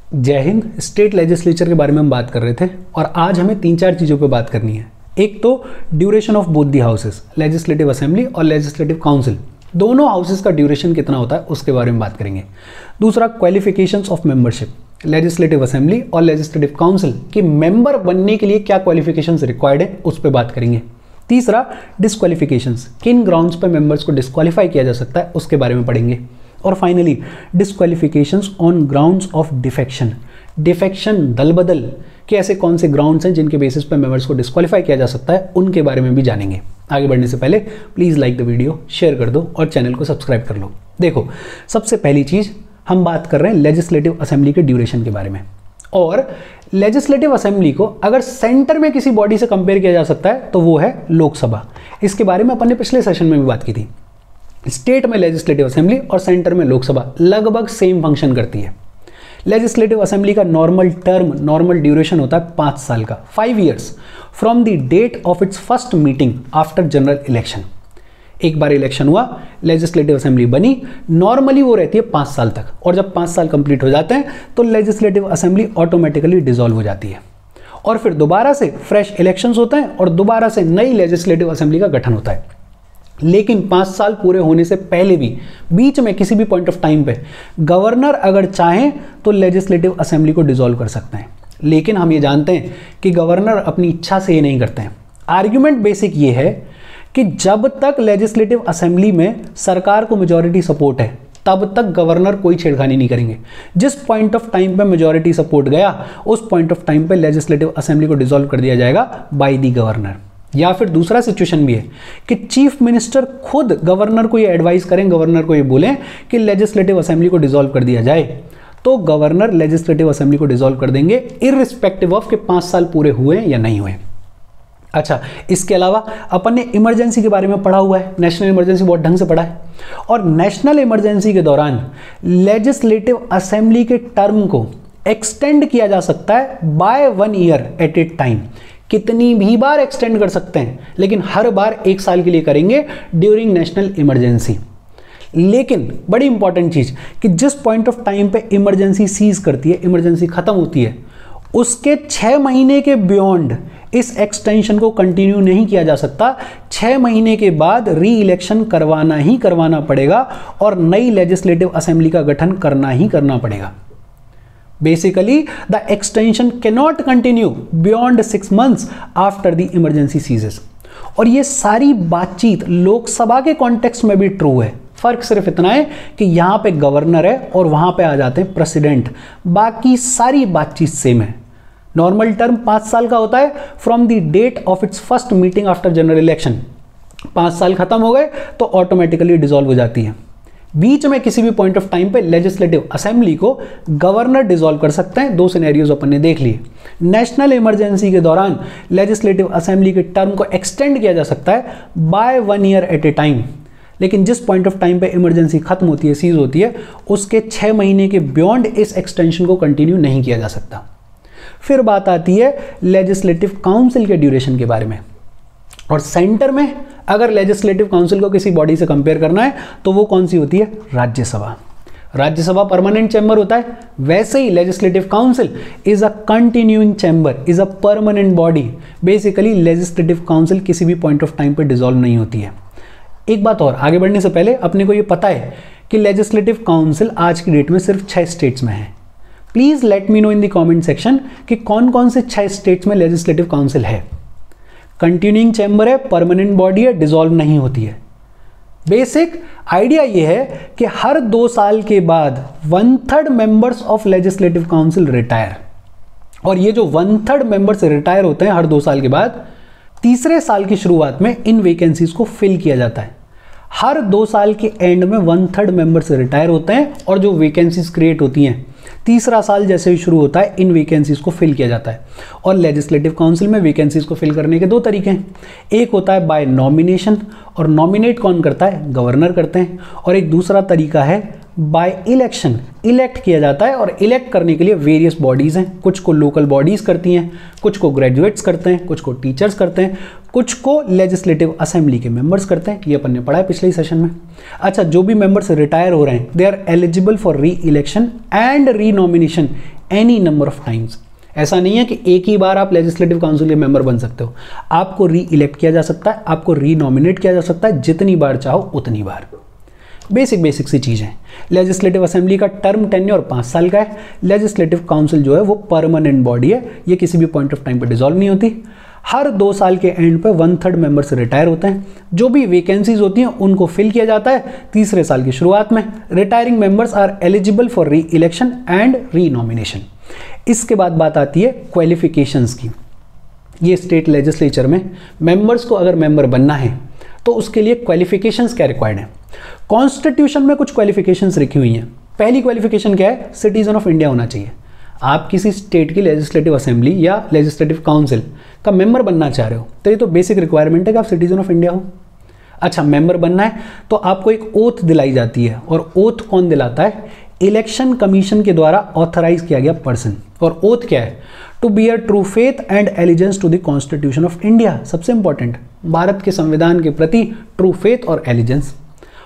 जय Hind. State legislature के बारे में हम बात कर रहे थे और आज हमें 3-4 चीज़ों पे बात करनी है। एक तो duration of both the houses, legislative assembly और लेजिस्लेटिव काउंसिल, दोनों हाउसेस का ड्यूरेशन कितना होता है उसके बारे में बात करेंगे। दूसरा, qualifications of membership, legislative assembly और लेजिस्लेटिव काउंसिल कि मेंबर बनने के लिए क्या क्वालिफिकेशंस रिक्वायर्ड है उस पर बात करेंगे। तीसरा, डिस्क्वालिफिकेशंस, किन ग्राउंड्स पर मेंबर्स को डिस्क्वालीफाई किया जा सकता है उसके बारे में पढ़ेंगे। और finally, disqualifications on grounds of defection, defection दल बदल के ऐसे कौन से ग्राउंड्स हैं जिनके बेसिस पर मेंबर्स को डिस्क्वालीफाई किया जा सकता है, उनके बारे में भी जानेंगे। आगे बढ़ने से पहले please like the video, share कर दो और चैनल को सब्सक्राइब कर लो। देखो, सबसे पहली चीज़ हम बात कर रहे हैं लेजिस्लेटिव असेंबली के ड्यूरेशन के बारे में। और लेजिस्लेटिव असेंबली को अगर सेंटर में किसी बॉडी से कंपेयर किया जा सकता है तो वो है लोकसभा। इसके बारे में अपन ने पिछले सेशन में भी बात की थी। स्टेट में लेजिस्लेटिव असेंबली और सेंटर में लोकसभा लगभग सेम फंक्शन करती है। लेजिस्लेटिव असेंबली का नॉर्मल ड्यूरेशन होता है 5 साल का, 5 years from the date of its first meeting after general election. एक बार इलेक्शन हुआ, लेजिस्लेटिव असेंबली बनी, नॉर्मली वो रहती है 5 साल तक, और जब 5 साल कंप्लीट हो जाते हैं तो लेजिस्लेटिव असेंबली ऑटोमेटिकली डिसॉल्व हो जाती है और फिर दोबारा से फ्रेश इलेक्शंस होते हैं और दोबारा से नई लेजिस्लेटिव असेंबली का गठन होता है। लेकिन 5 साल पूरे होने से पहले भी बीच में किसी भी पॉइंट ऑफ टाइम पे गवर्नर अगर चाहें तो लेजिस्लेटिव असेंबली को डिसॉल्व कर सकते हैं। लेकिन हम ये जानते हैं कि गवर्नर अपनी इच्छा से ये नहीं करते हैं। आर्ग्यूमेंट बेसिक ये है कि जब तक लेजिस्लेटिव असेंबली में सरकार को मेजॉरिटी सपोर्ट है तब तक गवर्नर कोई छेड़खानी नहीं करेंगे। जिस पॉइंट ऑफ टाइम पे मेजॉरिटी सपोर्ट गया उस पॉइंट ऑफ टाइम पे लेजिस्लेटिव असेंबली को डिसॉल्व कर दिया जाएगा बाय दी गवर्नर। या फिर दूसरा सिचुएशन भी है कि चीफ मिनिस्टर खुद गवर्नर को ये एडवाइस करें, गवर्नर को ये बोलें कि लेजिस्लेटिव असेंबली को डिसॉल्व कर दिया जाए, तो गवर्नर लेजिस्लेटिव असेंबली को डिसॉल्व कर देंगे इररिस्पेक्टिव ऑफ कि 5 साल पूरे हुए या नहीं हुए। अच्छा, इसके अलावा अपन ने इमरजेंसी के बारे में पढ़ा हुआ है, नेशनल इमरजेंसी बहुत ढंग से पढ़ा है। और नेशनल इमरजेंसी के दौरान लेजिस्लेटिव असेंबली के टर्म को एक्सटेंड किया जा सकता है by 1 year at a time. कितनी भी बार एक्सटेंड कर सकते हैं, लेकिन हर बार 1 साल के लिए करेंगे ड्यूरिंग नेशनल इमरजेंसी। लेकिन बड़ी इंपॉर्टेंट चीज कि जिस पॉइंट ऑफ टाइम पे इमरजेंसी सीज करती है, इमरजेंसी खत्म होती है, उसके 6 महीने के बियॉन्ड इस एक्सटेंशन को कंटिन्यू नहीं किया जा सकता। 6 महीने के बाद री इलेक्शन करवाना ही करवाना पड़ेगा और नई लेजिस्लेटिव असेंबली का गठन करना ही करना पड़ेगा। Basically, the extension cannot continue beyond 6 months after the emergency ceases. और ये सारी बातचीत लोकसभा के कॉन्टेक्स्ट में भी ट्रू है। फर्क सिर्फ इतना है कि यहाँ पे गवर्नर है और वहाँ पे आ जाते हैं प्रेसिडेंट। बाकी सारी बातचीत सेम है। नॉर्मल टर्म 5 साल का होता है from the date of its first meeting after general election. 5 साल खत्म हो गए तो ऑटोमेटिकली डिसॉल्व हो जाती है। बीच में किसी भी पॉइंट ऑफ टाइम पे लेजिस्लेटिव असेंबली को गवर्नर डिसॉल्व कर सकते हैं। 2 सिनेरियोज अपन ने देख लिए। नेशनल इमरजेंसी के दौरान लेजिस्लेटिव असेंबली के टर्म को एक्सटेंड किया जा सकता है by 1 year at a time. लेकिन जिस पॉइंट ऑफ टाइम पे इमरजेंसी खत्म होती है, सीज होती है, उसके 6 महीने के बियॉन्ड इस एक्सटेंशन को कंटिन्यू नहीं किया जा सकता। फिर बात आती है लेजिस्लेटिव काउंसिल के ड्यूरेशन के बारे में। और सेंटर में अगर लेजिस्लेटिव काउंसिल को किसी बॉडी से कंपेयर करना है तो वो कौन सी होती है? राज्यसभा। राज्यसभा परमानेंट चैम्बर होता है। वैसे ही legislative council is a continuing chamber, is a permanent body. Basically legislative council किसी भी पॉइंट ऑफ टाइम पे डिसॉल्व नहीं होती है। एक बात और, आगे बढ़ने से पहले अपने को ये पता है कि लेजिस्लेटिव काउंसिल आज की डेट में सिर्फ 6 स्टेट्स में है। Please let me know in the comment section कि कौन कौन से 6 स्टेट्स में लेजिस्लेटिव काउंसिल है। कंटिन्यूइंग चैम्बर है, परमानेंट बॉडी है, डिसॉल्व नहीं होती है। बेसिक आइडिया यह है कि हर 2 साल के बाद 1/3 members of legislative council retire. और ये जो 1/3 मेंबर्स रिटायर होते हैं हर 2 साल के बाद, तीसरे साल की शुरुआत में इन वैकेंसीज को फिल किया जाता है। हर 2 साल के एंड में 1/3 मेंबर्स रिटायर होते हैं और जो वैकेंसीज क्रिएट होती हैं तीसरा साल जैसे ही शुरू होता है इन वैकेंसीज को फिल किया जाता है। और लेजिस्लेटिव काउंसिल में वैकेंसीज को फिल करने के 2 तरीके हैं। एक होता है बाय नॉमिनेशन, और नॉमिनेट कौन करता है? गवर्नर करते हैं। और एक दूसरा तरीका है बाय इलेक्शन, इलेक्ट किया जाता है। और इलेक्ट करने के लिए वेरियस बॉडीज़ हैं। कुछ को लोकल बॉडीज़ करती हैं, कुछ को ग्रेजुएट्स करते हैं, कुछ को टीचर्स करते हैं, कुछ को लेजिस्लेटिव असेंबली के मेंबर्स करते हैं। ये अपन ने पढ़ा है पिछले सेशन में। अच्छा, जो भी मेंबर्स रिटायर हो रहे हैं दे आर एलिजिबल फॉर री इलेक्शन एंड री nomination any number of times. ऐसा नहीं है कि एक ही बार आप लेजिस्लेटिव काउंसिल के मेंबर बन सकते हो, आपको री इलेक्ट किया जा सकता है, आपको री नॉमिनेट किया जा सकता है, जितनी बार चाहो उतनी बार। बेसिक सी चीज़ है। लेजिस्लेटिव असेंबली का टर्म टेन्योर 5 साल का है। लेजिस्लेटिव काउंसिल जो है वो परमानेंट बॉडी है, ये किसी भी पॉइंट ऑफ टाइम पर डिसॉल्व नहीं होती। हर 2 साल के एंड पे 1/3 मेंबर्स रिटायर होते हैं। जो भी वैकेंसीज होती हैं उनको फिल किया जाता है तीसरे साल की शुरुआत में। Retiring members are eligible for री इलेक्शन एंड री नॉमिनेशन। इसके बाद बात आती है क्वालिफिकेशंस की। ये स्टेट लेजिस्लेचर में मेंबर्स को अगर मेंबर बनना है तो उसके लिए क्वालिफिकेशंस क्या रिक्वायर्ड है। कॉन्स्टिट्यूशन में कुछ क्वालिफिकेशंस लिखी हुई हैं। पहली क्वालिफिकेशन क्या है, सिटीजन ऑफ इंडिया होना चाहिए। आप किसी स्टेट की लेजिस्लेटिव असेंबली या लेजिस्लेटिव काउंसिल का मेंबर बनना चाह रहे हो तो ये तो बेसिक रिक्वायरमेंट है कि आप सिटीजन ऑफ इंडिया हो। अच्छा, मेंबर बनना है तो आपको एक ओथ दिलाई जाती है, और ओथ कौन दिलाता है, इलेक्शन कमीशन के द्वारा ऑथराइज किया गया पर्सन। और ओथ क्या है, to bear true faith and allegiance to the constitution of India. सबसे इंपॉर्टेंट, भारत के संविधान के प्रति ट्रू फेथ और एलिजेंस।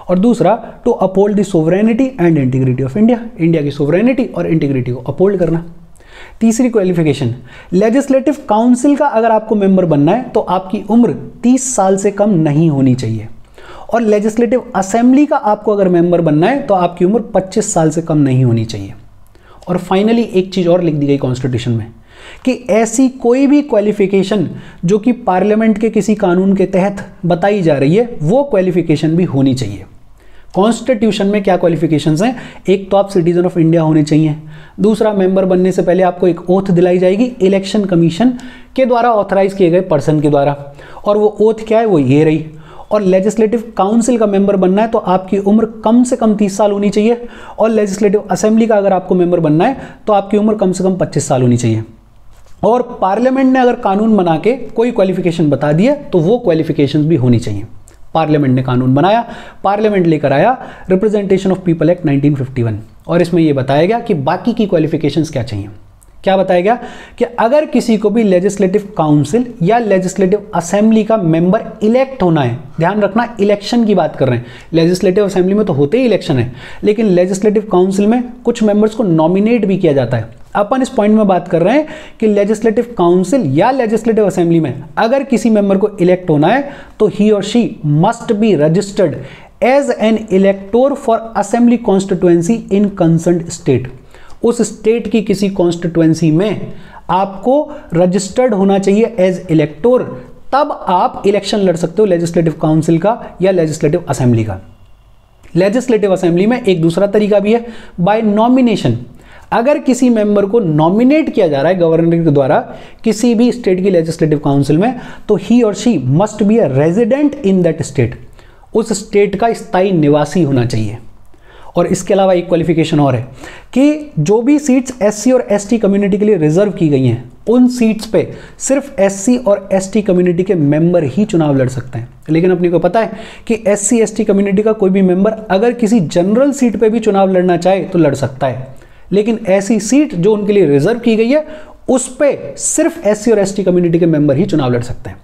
और दूसरा, to uphold the sovereignty and integrity of India, India की सोवरेनिटी और इंटीग्रिटी को अपहोल्ड करना। तीसरी क्वालिफिकेशन, लेजिस्लेटिव काउंसिल का अगर आपको मेंबर बनना है तो आपकी उम्र 30 साल से कम नहीं होनी चाहिए। और लेजिस्लेटिव असेंबली का आपको अगर मेंबर बनना है तो आपकी उम्र 25 साल से कम नहीं होनी चाहिए। और फाइनली एक चीज़ और लिख दी गई कॉन्स्टिट्यूशन में कि ऐसी कोई भी क्वालिफिकेशन जो कि पार्लियामेंट के किसी कानून के तहत बताई जा रही है वो क्वालिफिकेशन भी होनी चाहिए। कॉन्स्टिट्यूशन में क्या क्वालिफिकेशंस हैं, एक तो आप सिटीजन ऑफ इंडिया होने चाहिए, दूसरा मेंबर बनने से पहले आपको एक ओथ दिलाई जाएगी इलेक्शन कमीशन के द्वारा ऑथराइज किए गए पर्सन के द्वारा, और वो ओथ क्या है, वो ये रही। और लेजिस्लेटिव काउंसिल का मेंबर बनना है तो आपकी उम्र कम से कम 30 साल होनी चाहिए, और लेजिस्लेटिव असेंबली का अगर आपको मेंबर बनना है तो आपकी उम्र कम से कम 25 साल होनी चाहिए। और पार्लियामेंट ने अगर कानून बना के कोई क्वालिफिकेशन बता दी है तो वो क्वालिफिकेशंस भी होनी चाहिए। पार्लियामेंट ने कानून बनाया, पार्लियामेंट लेकर आया रिप्रेजेंटेशन ऑफ पीपल एक्ट 1951, और इसमें यह बताया गया कि बाकी की क्वालिफिकेशंस क्या चाहिए। क्या बताया गया कि अगर किसी को भी लेजिस्लेटिव काउंसिल या लेजिस्लेटिव असेंबली का मेंबर इलेक्ट होना है, ध्यान रखना इलेक्शन की बात कर रहे हैं, लेजिस्लेटिव असेंबली में तो होते ही इलेक्शन है, लेकिन लेजिस्लेटिव काउंसिल में कुछ मेंबर्स को नॉमिनेट भी किया जाता है। अपन इस पॉइंट में बात कर रहे हैं कि लेजिस्लेटिव काउंसिल या लेजिस्लेटिव असेंबली में अगर किसी मेंबर को इलेक्ट होना है तो ही और she must be registered as an elector for assembly constituency in concerned state. उस स्टेट की किसी कॉन्स्टिट्यूएंसी में आपको रजिस्टर्ड होना चाहिए एज इलेक्टोर, तब आप इलेक्शन लड़ सकते हो लेजिस्लेटिव काउंसिल का या लेजिस्लेटिव असेंबली का। लेजिस्लेटिव असेंबली में एक दूसरा तरीका भी है, बाय नॉमिनेशन। अगर किसी मेंबर को नॉमिनेट किया जा रहा है गवर्नर के द्वारा किसी भी स्टेट की लेजिस्लेटिव काउंसिल में, तो ही और she must be a resident in that state, उस स्टेट का स्थायी निवासी होना चाहिए। और इसके अलावा एक क्वालिफिकेशन और है कि जो भी सीट्स एससी और एसटी कम्युनिटी के लिए रिजर्व की गई हैं, उन सीट्स पे सिर्फ एससी और एसटी कम्युनिटी के मेंबर ही चुनाव लड़ सकते हैं। लेकिन अपने को पता है कि एससी एसटी कम्युनिटी का कोई भी मेंबर अगर किसी जनरल सीट पे भी चुनाव लड़ना चाहे तो लड़ सकता है, लेकिन ऐसी सीट जो उनके लिए रिजर्व की गई है उस पे सिर्फ एससी और एसटी कम्युनिटी के मेंबर ही चुनाव लड़ सकते हैं।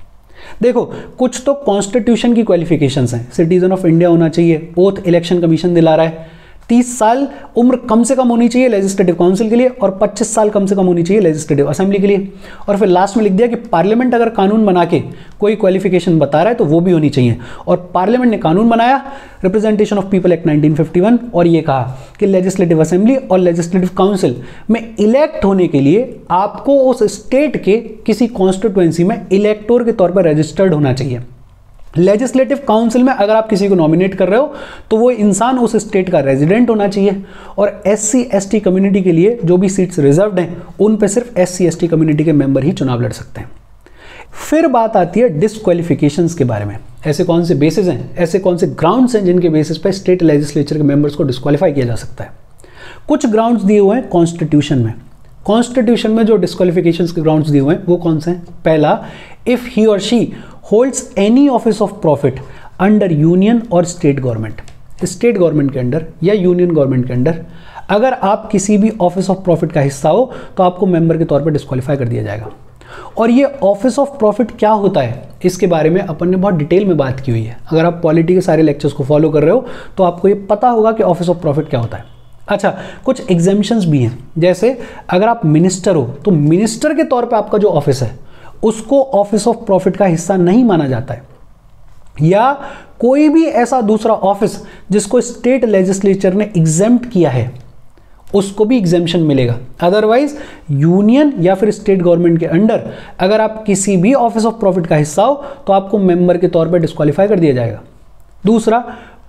देखो, कुछ तो कॉन्स्टिट्यूशन की क्वालिफिकेशंस हैं, सिटीजन ऑफ इंडिया होना चाहिए, ओथ इलेक्शन कमीशन दिला रहा है, 30 साल उम्र कम से कम होनी चाहिए लेजिस्लेटिव काउंसिल के लिए, और 25 साल कम से कम होनी चाहिए लेजिस्लेटिव असेंबली के लिए। और फिर लास्ट में लिख दिया कि पार्लियामेंट अगर कानून बना के कोई क्वालिफिकेशन बता रहा है तो वो भी होनी चाहिए। और पार्लियामेंट ने कानून बनाया रिप्रेजेंटेशन ऑफ पीपल एक्ट 1951, और ये कहा कि लेजिस्लेटिव असेंबली और लेजिस्लेटिव काउंसिल में इलेक्ट होने के लिए आपको उस स्टेट के किसी कॉन्स्टिट्यूएंसी में इलेक्टोर के तौर पर रजिस्टर्ड होना चाहिए। लेजिस्लेटिव काउंसिल में अगर आप किसी को नॉमिनेट कर रहे हो तो वो इंसान उस स्टेट का रेजिडेंट होना चाहिए। और एससी एसटी कम्युनिटी के लिए जो भी सीट्स रिजर्व्ड हैं उन पे सिर्फ एससी एसटी कम्युनिटी के मेंबर ही चुनाव लड़ सकते हैं। फिर बात आती है डिस्क्वालिफिकेशंस के बारे में। ऐसे कौन से बेसिस हैं, ऐसे कौन से ग्राउंड्स हैं जिनके बेसिस पे स्टेट लेजिस्लेचर के मेंबर्स को डिस्क्वालीफाई किया जा सकता है। कुछ ग्राउंड्स दिए हुए हैं कॉन्स्टिट्यूशन में। कॉन्स्टिट्यूशन में जो डिस्क्वालिफिकेशंस के ग्राउंड्स दिए हुए हैं वो कौन से हैं। पहला, इफ ही और she holds any office of profit under union और स्टेट गवर्नमेंट, स्टेट गवर्नमेंट के अंडर या यूनियन गवर्नमेंट के अंडर अगर आप किसी भी ऑफिस ऑफ प्रॉफिट का हिस्सा हो तो आपको मेंबर के तौर पर डिस्क्वालीफाई कर दिया जाएगा। और ये ऑफिस ऑफ प्रॉफिट क्या होता है इसके बारे में अपन ने बहुत डिटेल में बात की हुई है। अगर आप पॉलिटी के सारे लेक्चर्स को फॉलो कर रहे हो तो आपको ये पता होगा कि ऑफिस ऑफ प्रॉफिट क्या होता है। अच्छा, कुछ एग्जेम्पशंस भी हैं, जैसे अगर आप मिनिस्टर हो तो मिनिस्टर के तौर पे आपका जो ऑफिस है उसको ऑफिस ऑफ प्रॉफिट का हिस्सा नहीं माना जाता है, या कोई भी ऐसा दूसरा ऑफिस जिसको स्टेट लेजिस्लेचर ने एग्जेम्प्ट किया है उसको भी एग्जेम्पशन मिलेगा। अदरवाइज यूनियन या फिर स्टेट गवर्नमेंट के अंडर अगर आप किसी भी ऑफिस ऑफ प्रॉफिट का हिस्सा हो तो आपको मेंबर के तौर पर डिस्क्वालीफाई कर दिया जाएगा। दूसरा,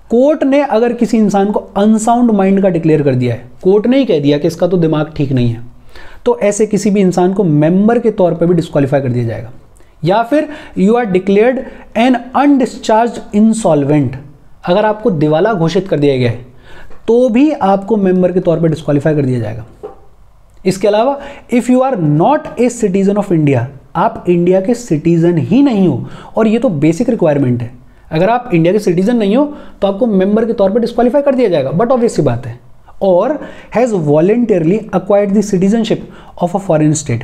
कोर्ट ने अगर किसी इंसान को अनसाउंड माइंड का डिक्लेयर कर दिया है, कोर्ट ने ही कह दिया कि इसका तो दिमाग ठीक नहीं है, तो ऐसे किसी भी इंसान को मेंबर के तौर पर भी डिस्क्वालीफाई कर दिया जाएगा। या फिर you are declared an undischarged insolvent, अगर आपको दिवाला घोषित कर दिया गया है तो भी आपको मेंबर के तौर पर डिस्क्वालीफाई कर दिया जाएगा। इसके अलावा if you are not a citizen of India, आप इंडिया के सिटीजन ही नहीं हो, और ये तो बेसिक रिक्वायरमेंट है, अगर आप इंडिया के सिटीजन नहीं हो तो आपको मेंबर के तौर पर डिस्क्वालीफाई कर दिया जाएगा, बट ऑब्वियस सी बात है। और has voluntarily acquired the citizenship of a foreign state,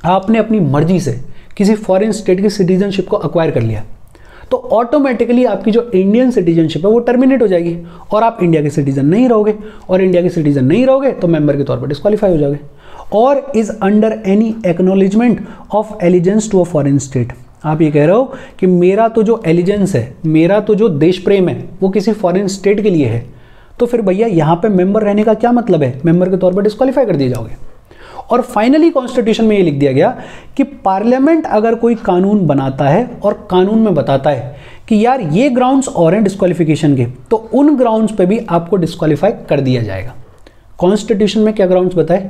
आपने अपनी मर्जी से किसी फॉरेन स्टेट की सिटीजनशिप को अक्वायर कर लिया तो ऑटोमेटिकली आपकी जो इंडियन सिटीजनशिप है वो टर्मिनेट हो जाएगी और आप इंडिया के सिटीजन नहीं रहोगे, और इंडिया के सिटीजन नहीं रहोगे तो मेंबर के तौर पर डिस्क्वालीफाई हो जाओगे। और is under any acknowledgement of allegiance to a foreign state, आप ये कह रहे हो कि मेरा तो जो एलिजेंस है, मेरा तो जो देश प्रेम है वो किसी फॉरेन स्टेट के लिए है, तो फिर भैया यहाँ पे मेंबर रहने का क्या मतलब है, मेंबर के तौर पर डिस्क्वालीफाई कर दिए जाओगे। और फाइनली कॉन्स्टिट्यूशन में ये लिख दिया गया कि पार्लियामेंट अगर कोई कानून बनाता है और कानून में बताता है कि यार ये ग्राउंड्स और हैं डिस्क्वालिफिकेशन के, तो उन ग्राउंड्स पे भी आपको डिस्क्वालीफाई कर दिया जाएगा। कॉन्स्टिट्यूशन में क्या ग्राउंड्स बताए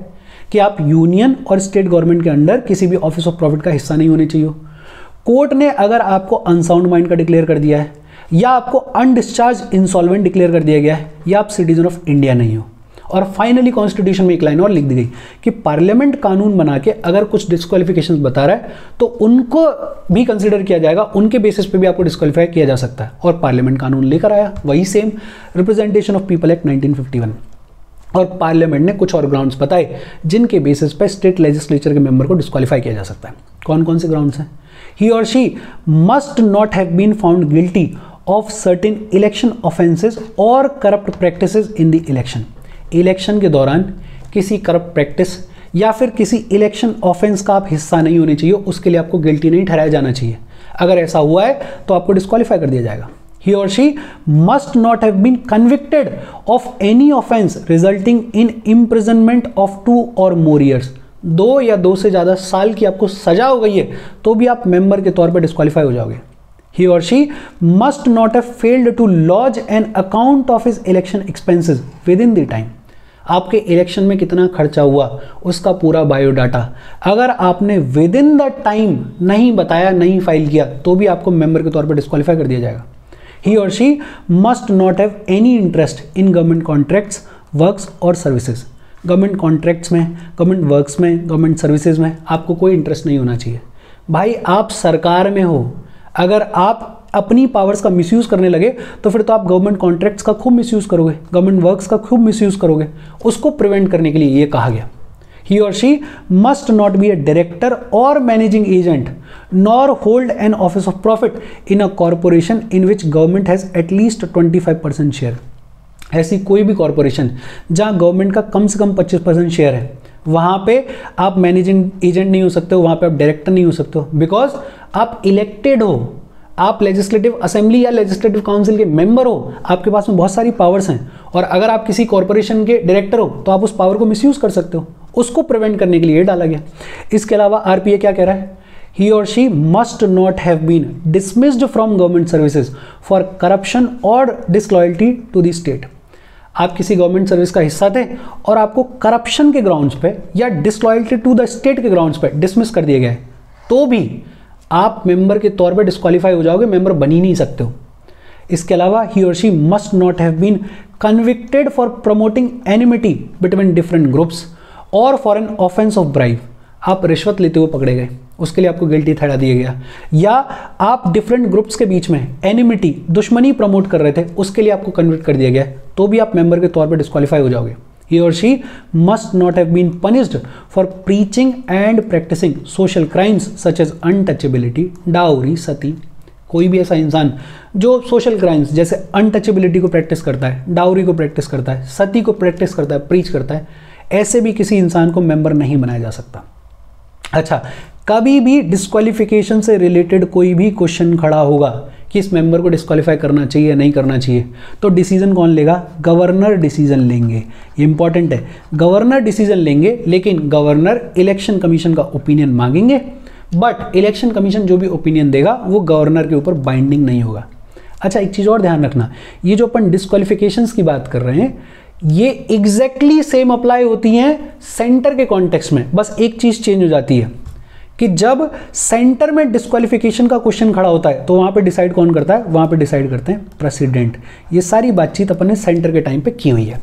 कि आप यूनियन और स्टेट गवर्नमेंट के अंडर किसी भी ऑफिस ऑफ प्रॉफिट का हिस्सा नहीं होने चाहिए। कोर्ट ने अगर आपको अनसाउंड माइंड का डिक्लेयर कर दिया है, या आपको अनडिस्चार्ज इंसॉल्वेंट डिक्लेयर कर दिया गया है, या आप सिटीजन ऑफ इंडिया नहीं हो। और फाइनली कॉन्स्टिट्यूशन में एक लाइन और लिख दी गई कि पार्लियामेंट कानून बना के अगर कुछ डिस्क्वालिफिकेशंस बता रहा है तो उनको भी कंसीडर किया जाएगा, उनके बेसिस पे भी आपको डिस्क्वालीफाई किया जा सकता है। और पार्लियामेंट कानून लेकर आया वही same representation of people act 1951, और पार्लियामेंट ने कुछ और ग्राउंड्स बताए जिनके बेसिस पे स्टेट लेजिस्लेचर के मेंबर को डिस्क्वालीफाई किया जा सकता है। कौन कौन से ग्राउंड्स हैं? ही और she must not have been found guilty of certain election offences और corrupt practices in the election, election के दौरान किसी करप्ट प्रैक्टिस या फिर किसी इलेक्शन ऑफेंस का आप हिस्सा नहीं होने चाहिए, उसके लिए आपको गिल्टी नहीं ठहराया जाना चाहिए। अगर ऐसा हुआ है तो आपको डिस्क्वालीफाई कर दिया जाएगा। He or she must not have been convicted of any offense resulting in imprisonment of 2 or more years, 2 या 2 से ज़्यादा साल की आपको सजा हो गई है तो भी आप मेंबर के तौर पर डिस्क्वालीफाई हो जाओगे। He or she must not have failed to lodge an account of his election expenses within the time, आपके इलेक्शन में कितना खर्चा हुआ उसका पूरा बायोडाटा अगर आपने विद इन द टाइम नहीं बताया, नहीं फाइल किया, तो भी आपको मेंबर के तौर पर डिस्क्वालीफाई कर दिया जाएगा। He or she must not have any interest in government contracts, works और services, गवर्नमेंट कॉन्ट्रैक्ट्स में, गवर्नमेंट वर्क्स में, गवर्नमेंट सर्विसेज में आपको कोई इंटरेस्ट नहीं होना चाहिए। भाई आप सरकार में हो, अगर आप अपनी पावर्स का मिसयूज़ करने लगे तो फिर तो आप गवर्नमेंट कॉन्ट्रैक्ट्स का खूब मिसयूज़ करोगे, गवर्नमेंट वर्क्स का खूब मिसयूज़ करोगे। उसको प्रिवेंट करने के लिए ये कहा गया। He or she must not be a director or managing agent nor hold an office of profit in a corporation in which government has at least 25% share। ऐसी कोई भी कॉरपोरेशन जहां गवर्नमेंट का कम से कम 25% शेयर है, वहां पे आप मैनेजिंग एजेंट नहीं हो सकते हो, वहां पे आप डायरेक्टर नहीं हो सकते हो, बिकॉज आप इलेक्टेड हो, आप लेजिस्लेटिव असेंबली या लेजिस्लेटिव काउंसिल के मेंबर हो, आपके पास में बहुत सारी पावर्स हैं, और अगर आप किसी कॉरपोरेशन के डायरेक्टर हो तो आप उस पावर को मिसयूज कर सकते हो। उसको प्रिवेंट करने के लिए डाला गया। इसके अलावा आरपीए क्या कह रहा है? He or she must not have been dismissed from government services for corruption or disloyalty to the state। आप किसी गवर्नमेंट सर्विस का हिस्सा थे और आपको करप्शन के ग्राउंड्स पे या डिसलॉयल्टी टू द स्टेट के ग्राउंड्स पे डिसमिस कर दिया गया है, तो भी आप मेंबर के तौर पे डिस्क्वालीफाई हो जाओगे, मेंबर बन ही नहीं सकते हो। इसके अलावा he or she must not have been convicted for promoting enmity between different groups और for an offence of bribe, आप रिश्वत लेते हुए पकड़े गए, उसके लिए आपको गिल्टी ठहरा दिया गया, या आप डिफरेंट ग्रुप्स के बीच में एनिमिटी, दुश्मनी प्रमोट कर रहे थे, उसके लिए आपको कन्विक्ट कर दिया गया, तो भी आप मेंबर के तौर पर डिस्क्वालीफाई हो जाओगे। He or she must not have been punished for preaching and practicing social crimes such as untouchability, dowry, sati, कोई भी ऐसा इंसान जो सोशल क्राइम्स जैसे अनटचेबिलिटी को प्रैक्टिस करता है, डाउरी को प्रैक्टिस करता है, सती को प्रैक्टिस करता है, प्रीच करता है, ऐसे भी किसी इंसान को मेंबर नहीं बनाया जा सकता। अच्छा, कभी भी डिस्क्वालिफिकेशन से रिलेटेड कोई भी क्वेश्चन खड़ा होगा कि इस मेंबर को डिस्क्वालीफाई करना चाहिए नहीं करना चाहिए, तो डिसीजन कौन लेगा? गवर्नर डिसीजन लेंगे। ये इंपॉर्टेंट है, गवर्नर डिसीजन लेंगे, लेकिन गवर्नर इलेक्शन कमीशन का ओपिनियन मांगेंगे, बट इलेक्शन कमीशन जो भी ओपिनियन देगा वो गवर्नर के ऊपर बाइंडिंग नहीं होगा। अच्छा, एक चीज़ और ध्यान रखना, ये जो अपन डिस्क्वालिफिकेशंस की बात कर रहे हैं ये एग्जैक्टली सेम अप्लाई होती हैं सेंटर के कॉन्टेक्स्ट में, बस एक चीज़ चेंज हो जाती है कि जब सेंटर में डिस्क्वालिफिकेशन का क्वेश्चन खड़ा होता है तो वहां पे डिसाइड कौन करता है? वहां पे डिसाइड करते हैं प्रेसिडेंट। ये सारी बातचीत अपन ने सेंटर के टाइम पे की हुई है।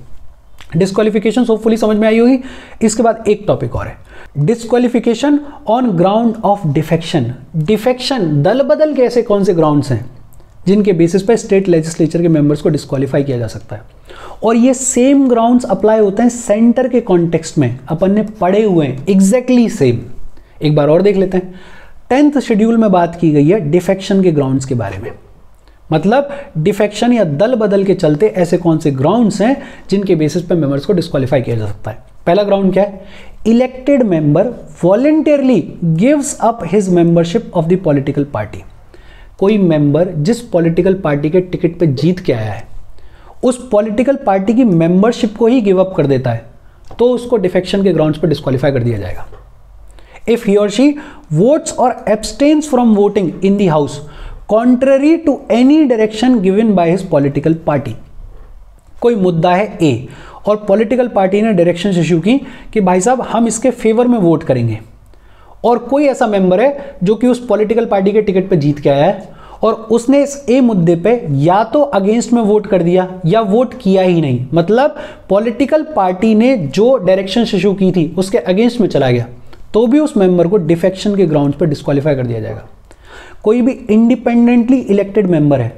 डिस्क्वालिफिकेशन होपफुली समझ में आई होगी। इसके बाद एक टॉपिक और है, disqualification on ground of defection. Defection, दल बदल के ऐसे कौन से ग्राउंड्स हैं जिनके बेसिस पे स्टेट लेजिस्लेचर के मेंबर्स को डिस्क्वालीफाई किया जा सकता है, और ये सेम ग्राउंड्स अप्लाई होते हैं सेंटर के कॉन्टेक्स्ट में, अपन ने पढ़े हुए हैं एग्जैक्टली सेम। एक बार और देख लेते हैं। 10th शेड्यूल में बात की गई है डिफेक्शन के ग्राउंड्स के बारे में, मतलब डिफेक्शन या दल बदल के चलते ऐसे कौन से ग्राउंड्स हैं जिनके बेसिस पे मेंबर्स को डिस्क्वालीफाई किया जा सकता है। पहला ग्राउंड क्या है? Elected member voluntarily gives up his membership of the political party. कोई मेंबर जिस पॉलिटिकल पार्टी के टिकट पे जीत के आया है उस पॉलिटिकल पार्टी की मेंबरशिप को ही गिव अप कर देता है तो उसको डिफेक्शन के ग्राउंड्स पर डिस्क्वालीफाई कर दिया जाएगा। If he or she votes or abstains from voting in the house contrary to any direction given by his political party। कोई मुद्दा है A और पॉलिटिकल पार्टी ने डायरेक्शन इशू की कि भाई साहब हम इसके फेवर में वोट करेंगे, और कोई ऐसा मेंबर है जो कि उस पॉलिटिकल पार्टी के टिकट पे जीत के आया है और उसने इस ए मुद्दे पे या तो अगेंस्ट में वोट कर दिया या वोट किया ही नहीं, मतलब पॉलिटिकल पार्टी ने जो डायरेक्शन इशू की थी उसके अगेंस्ट में चला गया, तो भी उस मेंबर को डिफेक्शन के ग्राउंड्स पर डिस्क्वालीफाई कर दिया जाएगा। कोई भी इंडिपेंडेंटली इलेक्टेड मेंबर है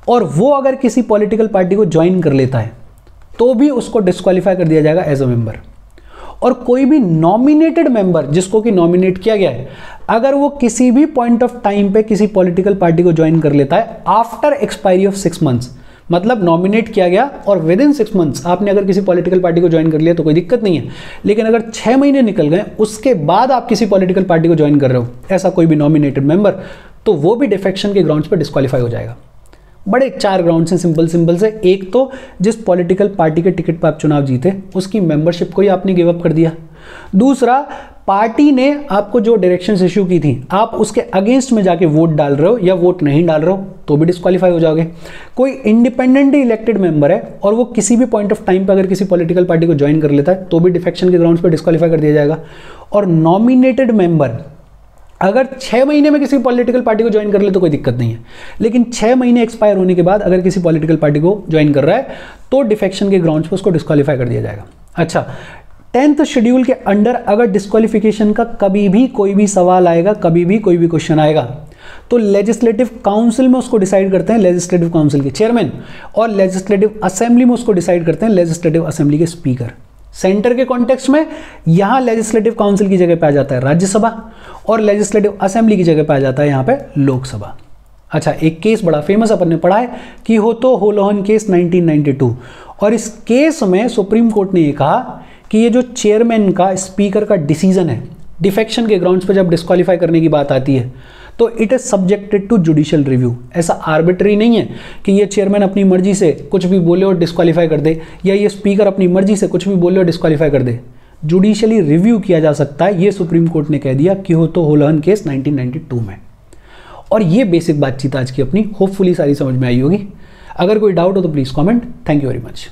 और वो अगर किसी पॉलिटिकल पार्टी को ज्वाइन कर लेता है तो भी उसको डिस्क्वालीफाई कर दिया जाएगा एज अ मेंबर। और कोई भी नॉमिनेटेड मेंबर जिसको कि नॉमिनेट किया गया है, अगर वो किसी भी पॉइंट ऑफ टाइम पे किसी पॉलिटिकल पार्टी को ज्वाइन कर लेता है आफ्टर एक्सपायरी ऑफ 6 मंथ्स, मतलब नॉमिनेट किया गया और विद इन 6 मंथ्स आपने अगर किसी पॉलिटिकल पार्टी को ज्वाइन कर लिया तो कोई दिक्कत नहीं है, लेकिन अगर 6 महीने निकल गए उसके बाद आप किसी पॉलिटिकल पार्टी को ज्वाइन कर रहे हो, ऐसा कोई भी नॉमिनेटेड मेंबर, तो वो भी डिफेक्शन के ग्राउंड्स पर डिस्क्वालीफाई हो जाएगा। बड़े 4 ग्राउंड्स हैं सिंपल से। एक तो जिस पॉलिटिकल पार्टी के टिकट पर आप चुनाव जीते उसकी मेंबरशिप को ही आपने गिव अप कर दिया। दूसरा, पार्टी ने आपको जो डायरेक्शंस इशू की थी आप उसके अगेंस्ट में जाके वोट डाल रहे हो या वोट नहीं डाल रहे हो तो भी डिस्क्वालीफाई हो जाओगे। कोई इंडिपेंडेंटली इलेक्टेड मेंबर है और वो किसी भी पॉइंट ऑफ टाइम पर अगर किसी पॉलिटिकल पार्टी को ज्वाइन कर लेता है तो भी डिफेक्शन के ग्राउंड्स पर डिस्क्वालीफाई कर दिया जाएगा। और नॉमिनेटेड मेंबर अगर 6 महीने में किसी पॉलिटिकल पार्टी को ज्वाइन कर ले तो कोई दिक्कत नहीं है, लेकिन 6 महीने एक्सपायर होने के बाद अगर किसी पॉलिटिकल पार्टी को ज्वाइन कर रहा है तो डिफेक्शन के ग्राउंड्स पर उसको डिस्क्वालीफाई कर दिया जाएगा। अच्छा, 10th शेड्यूल के अंडर अगर डिस्क्वालिफिकेशन का कभी भी कोई भी सवाल आएगा, कभी भी कोई भी क्वेश्चन आएगा, तो लेजिस्लेटिव काउंसिल में उसको डिसाइड करते हैं लेजिस्लेटिव काउंसिल के चेयरमैन, और लेजिस्लेटिव असेंबली में उसको डिसाइड करते हैं लेजिस्लेटिव असेंबली के स्पीकर। सेंटर के कॉन्टेक्स्ट में यहां लेजिस्लेटिव काउंसिल की जगह पे आ जाता है राज्यसभा और लेजिस्लेटिव असेंबली की जगह पे आ जाता है यहां पे लोकसभा। अच्छा, एक केस बड़ा फेमस अपन ने पढ़ा है कि होलोहन केस 1992, और इस केस में सुप्रीम कोर्ट ने यह कहा कि ये जो चेयरमैन का स्पीकर का डिसीजन है डिफेक्शन के ग्राउंड्स पर जब डिस्क्वालीफाई करने की बात आती है तो it is subjected to judicial review. ऐसा आर्बिट्री नहीं है कि ये चेयरमैन अपनी मर्जी से कुछ भी बोले और डिस्क्वालीफाई कर दे, या ये स्पीकर अपनी मर्जी से कुछ भी बोले और डिस्क्वालीफाई कर दे। जुडिशियली रिव्यू किया जा सकता है, ये सुप्रीम कोर्ट ने कह दिया कि होलोहन केस 1992 में। और ये बेसिक बातचीत आज की अपनी होपफुली सारी समझ में आई होगी। अगर कोई डाउट हो तो please comment. Thank you very much.